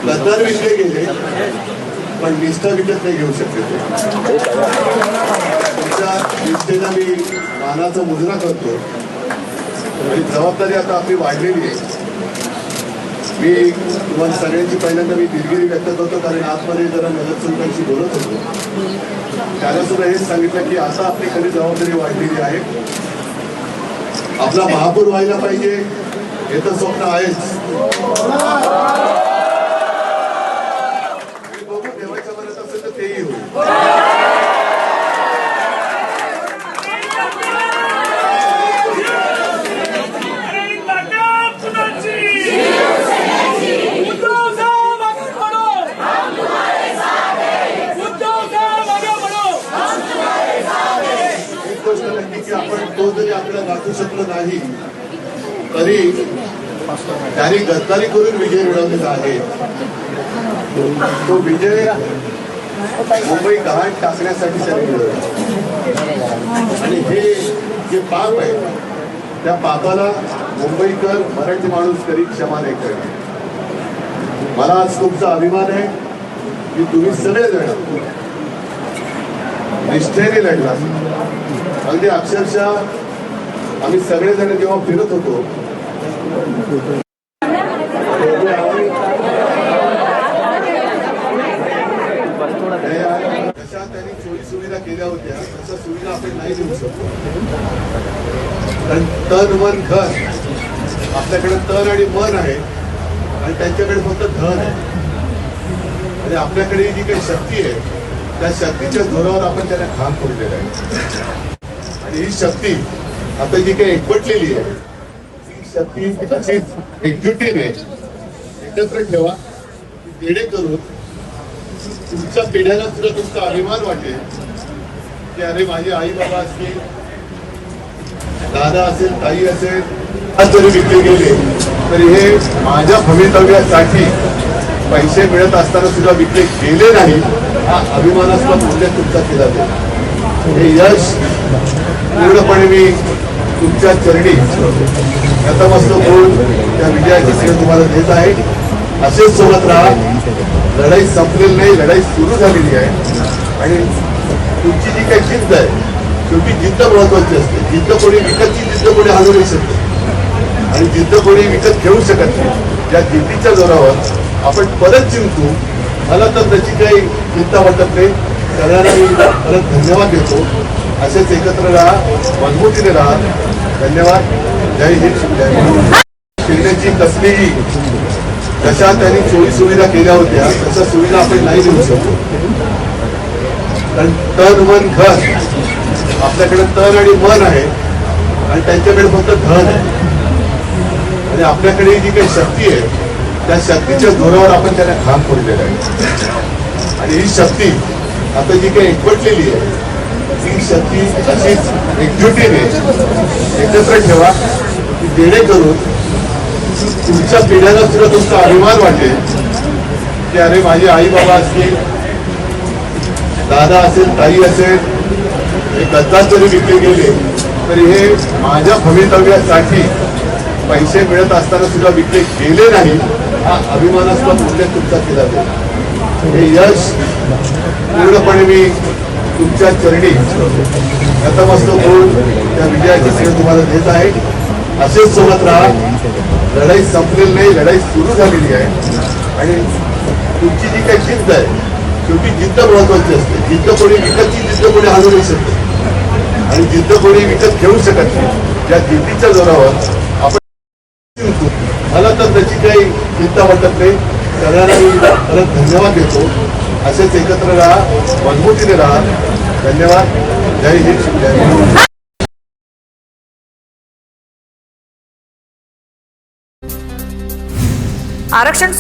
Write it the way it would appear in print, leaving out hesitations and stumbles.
गद्दार विकले गेले पण निष्ठा विकत नाही घेऊ शकले. तुमच्या निष्ठेला मी मानाचा मुजरा करतो आणि जबाबदारी आता आपली वाढलेली आहे. मी तुम्हाला सगळ्यांची पहिल्यांदा मी दिलगिरी व्यक्त करतो, कारण आतमध्ये जरा नगरसेवकांशी बोलत होतो, त्याला सुद्धा हेच सांगितलं की आता आपली खरी जबाबदारी वाढलेली आहे. आपला महापौर व्हायला पाहिजे हे तर स्वप्न आहेच. बघू देवाच्या मनात असेल तर तेही होईल. की आपण तो जरी आपल्याला दाखवू शकलो नाही तरी त्यांनी गद्दारी करून विजय मिळवलेला आहे. तो विजय मुंबई गहाण टाकण्यासाठी त्यांनी मिळवला आणि हे जे पाप आहे त्या पापाला मुंबईकर मराठी माणूस कधी क्षमा नाही करणार. मला आज तुमचा अभिमान आहे की तुम्ही सगळेजण निष्ठेने लढला. अगदी अक्षरशः आम्ही सगळेजण जेव्हा फिरत होतो तशा त्यांनी सोयी सुविधा केल्या होत्या तशा सुविधा आपण नाही देऊ शकतो. कारण तन मन धन, आपल्याकडे तन आणि मन आहे आणि त्यांच्याकडे फक्त धन आहे. आणि आपल्याकडे जी काही शक्ती आहे त्या शक्तीच्या जोरावर आपण त्यांना काम करून आहे. आणि ही शक्ती आता जी काही एकवटलेली आहे ही शक्ती तशीच एकजुटीने एकत्र ठेवा, जेणेकरून तुमच्या पिढ्याला सुद्धा तुमचा अभिमान वाटेल की अरे माझे आई बाबा असतील, दादा असेल, ताई असेल, आज जरी विकले गेले तरी हे माझ्या भवितव्यासाठी पैसे मिळत असताना सुद्धा विकले गेले नाही, हा अभिमानास्पद उल्लेख तुमचा केला जाईल. हे यश पूर्णपणे मी तुमच्या चरणी नतमस्तक होऊन त्या विजयाची श्रेय तुम्हाला देत आहे. असेच सोबत राहा. लढाई संपलेली नाही, लढाई सुरू झालेली आहे आणि तुमची जी काही जिद्द आहे शेवटी जिद्द महत्वाची असते. जिद्द कोणी विकतची जिद्द कोणी हलवू नाही शकते आणि जिद्द कोणी विकत घेऊ शकत नाही. या जिद्दीच्या जोरावर आपण परत जिंकू. मला तर त्याची काही चिंता वाटत नाही. सगळ्यांना मी परत धन्यवाद देतो. असेच एकत्र राहा, मजबूतीने राहा. धन्यवाद. जय हिंद, जय महाराष्ट्र. फिरण्याची कसलीही जशा त्यांनी सोयी सुविधा केल्या होत्या तशा सुविधा आपण नाही देऊ शकतो. कारण तन मन धन, आपल्याकडे तन आणि मन आहे आणि त्यांच्याकडे फक्त धन आहे. आणि आपल्याकडे जी काही शक्ती आहे त्या शक्तीच्या जोरावर आपण त्यांना काम करून आहे. आणि ही शक्ती आता जी काही एकवटलेली आहे ही शक्ती अशीच एकजुटीने एकत्र ठेवा, जेणेकरून तुमच्या पिढ्याला सुद्धा तुमचा अभिमान वाटेल की अरे माझे आई बाबा असतील, दादा असेल, ताई असेल, हे गद्दार जरी विकले गेले तरी हे माझ्या भवितव्यासाठी पैसे मिळत असताना सुद्धा विकले गेले नाही, हा अभिमानास्पद उल्लेख तुमचा केला जाईल. हे यश पूर्णपणे मी तुमच्या चरणी नतमस्तक होऊन त्या विजयाची श्रेय तुम्हाला देत आहे. असेच सोबत राहा. लढाई संपलेली नाही, लढाई सुरू झालेली आहे आणि तुमची जी काही जिद्द आहे शेवटी जिद्द महत्वाची असते. जिद्द कोणी विकतची जिद्द कोणी हलवू नाही शकते आणि जिद्द कोणी विकत घेऊ शकत नाही. या जिद्दीच्या जोरावर आपण जिंकू. मला तर त्याची काही चिंता वाटत नाही. सगळ्यांना मी परत धन्यवाद देतो. असेच एकत्र राहा, मजबूतीने राहा. धन्यवाद. जय हिंद, जय महाराष्ट्र. आरक्षण